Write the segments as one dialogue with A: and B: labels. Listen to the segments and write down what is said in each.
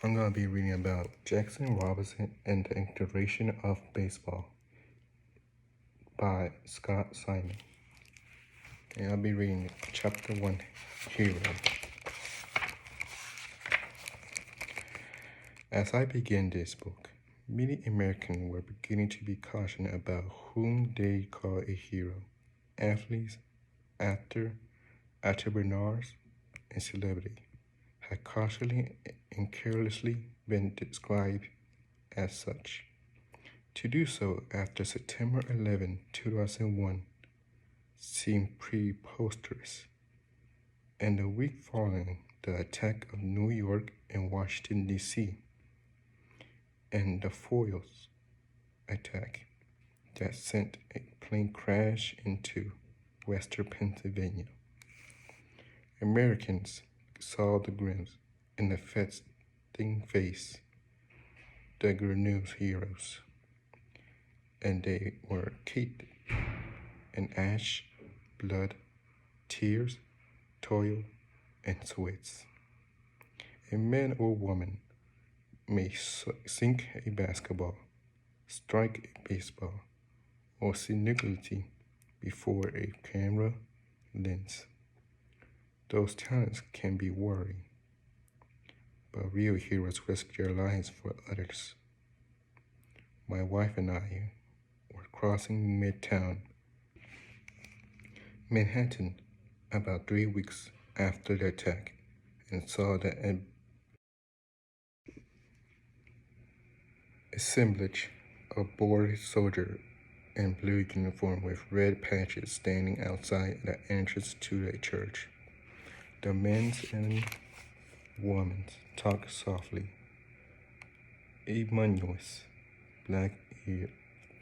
A: I'm going to be reading about Jackson Robinson and the Integration of Baseball by Scott Simon. And I'll be reading Chapter 1, Hero. As I begin this book, many Americans were beginning to be cautious about whom they call a hero. Athletes, actors, entrepreneurs, and celebrities had cautiously and carelessly been described as such. To do so after September 11, 2001 seemed preposterous, and the week following the attack of New York and Washington, D.C., and the Foyles attack that sent a plane crash into western Pennsylvania. Americans saw the grins in the festing face, the good news heroes, and they were caked in ash, blood, tears, toil, and sweats. A man or woman may sink a basketball, strike a baseball, or see nuclearity before a camera lens. Those talents can be worrying, but real heroes risk their lives for others. My wife and I were crossing Midtown Manhattan about 3 weeks after the attack and saw the assemblage of bored soldiers in blue uniform with red patches standing outside the entrance to the church. The men and women talked softly. A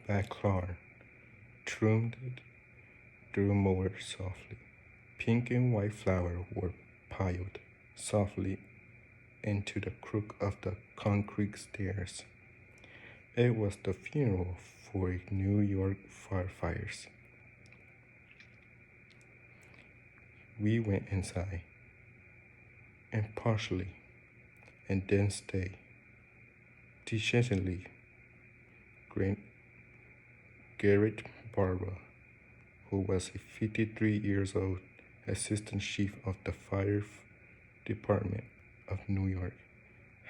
A: black car trimmed through motor softly. Pink and white flowers were piled softly into the crook of the concrete stairs. It was the funeral for New York firefighters. We went inside, and partially, and then stayed. Decently, Garrett Barber, who was a 53 years old assistant chief of the fire department of New York,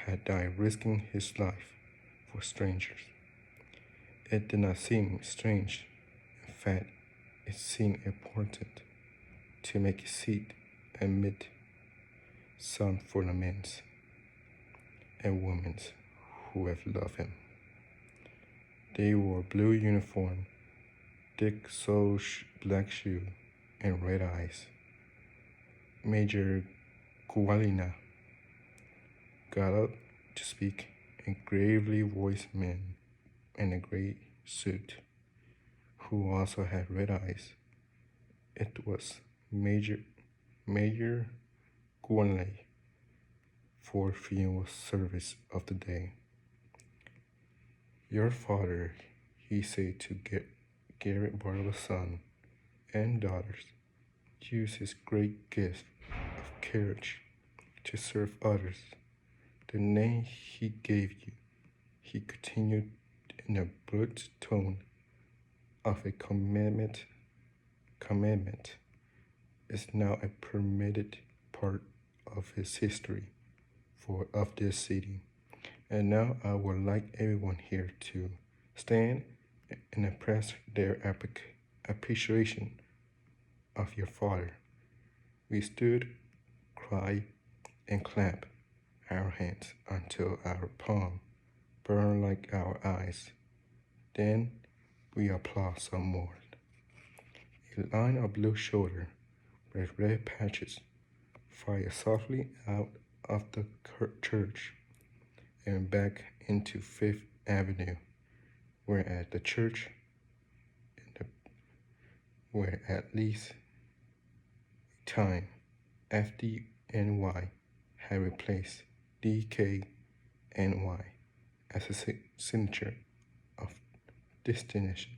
A: had died risking his life for strangers. It did not seem strange. In fact, it seemed important to make a seat amid some for the men and women who have loved him. They wore blue uniform, thick soled black shoe, and red eyes. Major Gualina got up to speak, a gravely voiced man in a gray suit, who also had red eyes. It was Major Guanley for funeral service of the day. Your father, he said to Garrett Barber's son and daughters, used his great gift of courage to serve others. The name he gave you, he continued in a brute tone of a commandment, is now a permitted part of his history of this city. And now I would like everyone here to stand and express their appreciation of your father. We stood, cried, and clapped our hands until our palm burned like our eyes. Then we applauded some more. A line of blue shoulders with red patches fired softly out of the church and back into Fifth Avenue, where at the church, where at least time FDNY had replaced DKNY as a signature of destination.